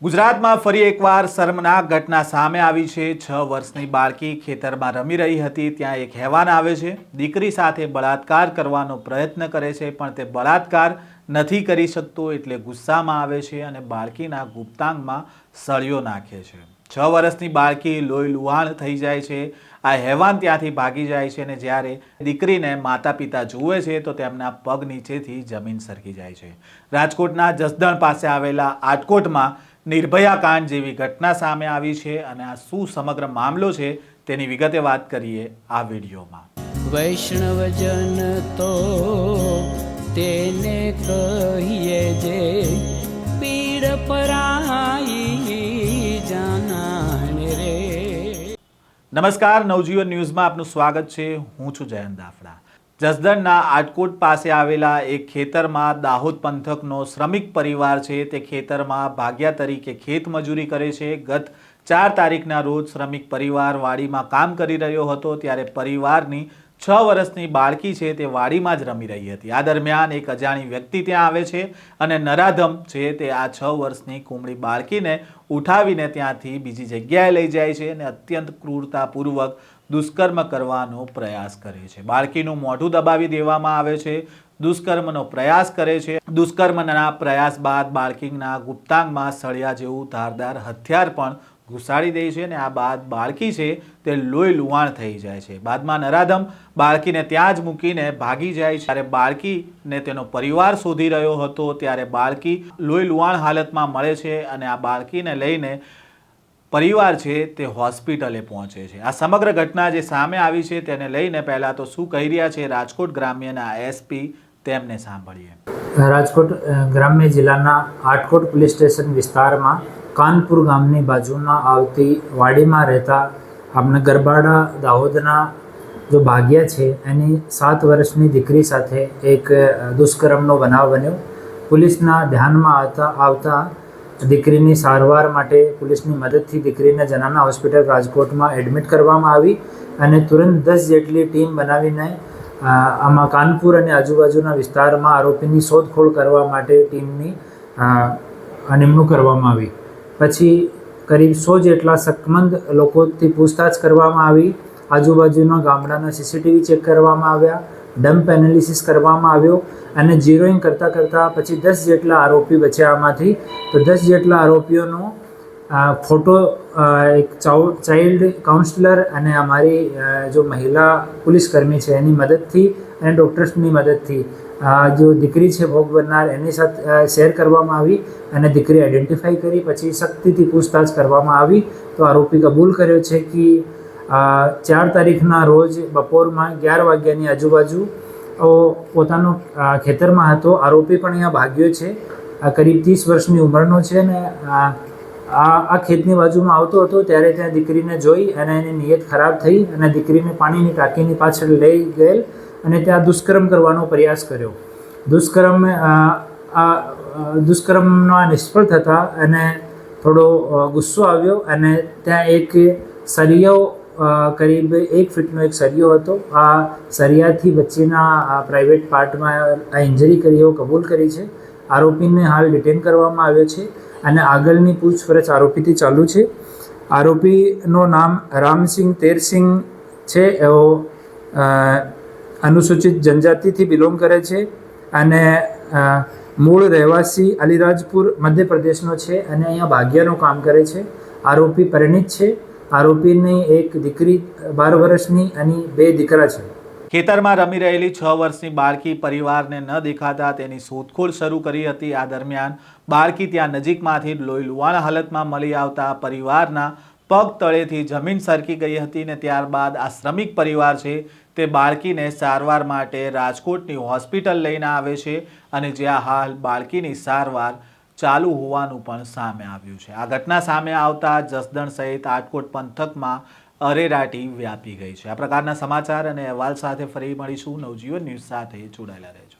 ગુજરાતમાં ફરી એકવાર શર્મનાક ઘટના સામે આવી છે। 6 વર્ષની બાળકી ખેતરમાં રમી રહી હતી, ત્યાં એક હેવાન આવે છે, દીકરી સાથે બળાત્કાર કરવાનો પ્રયત્ન કરે છે, પણ તે બળાત્કાર નથી કરી શકતો એટલે ગુસ્સામાં આવે છે અને બાળકીના ગુપ્તાંગમાં સળિયો નાખે છે। 6 વર્ષની બાળકી લોહી લુહાણ થઈ જાય છે। આ હેવાન ત્યાંથી ભાગી જાય છે અને જ્યારે દીકરીને માતા પિતા જુએ છે તો તેમના પગ નીચેથી જમીન સરકી જાય છે। રાજકોટના જસદણ પાસે આવેલા આટકોટમાં નિર્ભયા કાંડ જેવી ઘટના સામે આવી છે અને આ શું સમગ્ર મામલો છે તેની વિગતે વાત કરીએ આ વિડીયોમાં। વૈષ્ણવજન તો તેને કહીએ જે પીડ પરાઈ જાનાને રે। નમસ્કાર, નવજીવન ન્યૂઝમાં આપનું સ્વાગત છે। હું છું જયંત દાફડા। જસદણના આટકોટ પાસે આવેલા એક ખેતરમાં દાહોદ પંથકનો શ્રમિક પરિવાર છે તે ખેતરમાં ભાગ્યા તરીકે ખેત મજૂરી કરે છે। ગત 4 તારીખના રોજ શ્રમિક પરિવાર વાડીમાં કામ કરી રહ્યો હતો ત્યારે પરિવારની 6 વર્ષની બાળકી છે તે વાડીમાં જ રમી રહી હતી। આ દરમિયાન એક અજાણી વ્યક્તિ ત્યાં આવે છે અને નરાધમ છે તે આ 6 વર્ષની કુમળી બાળકીને ઉઠાવીને ત્યાંથી બીજી જગ્યાએ લઈ જાય છે અને અત્યંત ક્રૂરતાપૂર્વક દુષ્કર્મ કરવાનો પ્રયાસ કરે છે। બાળકીનું મોઢું દબાવી દેવામાં આવે છે, દુષ્કર્મનો પ્રયાસ કરે છે। દુષ્કર્મના પ્રયાસ બાદ બાળકીના ગુપ્તાંગમાં સળિયા જેવું ધારદાર હથિયાર પણ ઘુસાડી દે છે અને આ બાદ બાળકી છે તે લોહી લુહાણ થઈ જાય છે। બાદમાં નરાધમ બાળકીને ત્યાં જ મૂકીને ભાગી જાય છે। ત્યારે બાળકીને તેનો પરિવાર શોધી રહ્યો હતો ત્યારે બાળકી લોહી લુહાણ હાલતમાં મળે છે અને આ બાળકીને લઈને પરિવાર છે તે હોસ્પિટલે પહોંચે છે। આ સમગ્ર ઘટના જે સામે આવી છે તેને લઈને પહેલા તો શું કહી રહ્યા છે રાજકોટ ગ્રામ્યના એસપી તેમને સાંભળીએ। રાજકોટ ગ્રામ્ય જિલ્લાના આટકોટ પોલીસ સ્ટેશન વિસ્તારમાં કાનપુર ગામની બાજુમાં આવતી વાડીમાં રહેતા આપણા ગરબાડા દાહોદના જો ભાગ્યા છે એની 7 વર્ષની દીકરી સાથે એક દુષ્કર્મનો બનાવ બન્યો। પોલીસના ધ્યાનમાં આવતા દીકરીની સારવાર માટે પોલીસની મદદથી દીકરીને જનાના હોસ્પિટલ રાજકોટમાં એડમિટ કરવામાં આવી અને તુરંત 10 જેટલી ટીમ બનાવીને આમાં કાનપુર અને આજુબાજુના વિસ્તારમાં આરોપીની શોધખોળ કરવા માટે ટીમની નિમણૂક કરવામાં આવી। પછી કરીબ 100 જેટલા શકમંદ લોકોથી પૂછતાછ કરવામાં આવી, આજુબાજુના ગામડાના CCTV ચેક કરવામાં આવ્યા, ડમ્પ એનાલિસિસ કરવામાં આવ્યો અને ઝીરોઈંગ કરતાં પછી 10 જેટલા આરોપી બચ્યા આમાંથી। તો 10 જેટલા આરોપીઓનો ફોટો એક ચાઇલ્ડ કાઉન્સલર અને અમારી જો મહિલા પોલીસકર્મી છે એની મદદથી અને ડૉક્ટર્સની મદદથી જો દીકરી છે ભોગ બનનાર એની સાથે શેર કરવામાં આવી અને દીકરી આઈડેન્ટિફાઈ કરી પછી સખ્તીથી પૂછતાછ કરવામાં આવી। તો આરોપી કબૂલ કર્યો છે કે 4 તારીખના રોજ બપોરમાં 11 વાગ્યાની આજુબાજુ પોતાનો ખેતરમાં હતો। આરોપી પણ અહીંયા ભાગ્યો છે, કરીબ 30 વર્ષની ઉંમરનો છે ને આ ખેતની બાજુમાં આવતો હતો ત્યારે ત્યાં દીકરીને જોઈ અને એની નિયત ખરાબ થઈ અને દીકરીને પાણીની ટાંકીની પાછળ લઈ ગયેલ અને ત્યાં દુષ્કર્મ કરવાનો પ્રયાસ કર્યો। દુષ્કર્મમાં નિષ્ફળ થતાં અને થોડો ગુસ્સો આવ્યો અને ત્યાં એક સળિયો કરીબ 1 ફીટનો એક સળિયો હતો, આ સળિયાથી બચ્ચીના પ્રાઇવેટ પાર્ટમાં આ ઇન્જરી કરી એવું કબૂલ કરી છે। આરોપીને હાલ ડિટેન કરવામાં આવ્યો છે અને આગળની પૂછપરછ આરોપીથી ચાલુ છે। આરોપીનું નામ રામસિંહ તેરસિંહ છે, એવો અનુસૂચિત જનજાતિથી બિલોંગ કરે છે અને મૂળ રહેવાસી અલીરાજપુર મધ્યપ્રદેશનો છે અને અહીંયા ભાગ્યાનું કામ કરે છે। આરોપી પરિણીત છે। આરોપીની એક દીકરી 12 વર્ષની અને 2 દીકરા છે। ખેતરમાં રમી રહેલી 6 વર્ષની બાળકી પરિવારને ન દેખાતા તેની શોધખોળ શરૂ કરી હતી। આ દરમિયાન બાળકી ત્યાં નજીકમાંથી લોહી લુહાણ હાલતમાં મળી આવતા પરિવારના પગ તળેથી જમીન સરકી ગઈ હતી ને ત્યારબાદ આ શ્રમિક પરિવાર છે તે બાળકીને સારવાર માટે રાજકોટની હોસ્પિટલ લઈને આવે છે અને જ્યાં હાલ બાળકીની સારવાર ચાલુ હોવાનું પણ સામે આવ્યું છે। આ ઘટના સામે આવતા જસદણ સહિત આટકોટ પંથકમાં અરેરાટી વ્યાપી ગઈ છે। આ પ્રકારના સમાચાર અને અહેવાલ સાથે ફરી મળીશું। નવજીવન ન્યૂઝ સાથે જોડાયેલા રહેજો।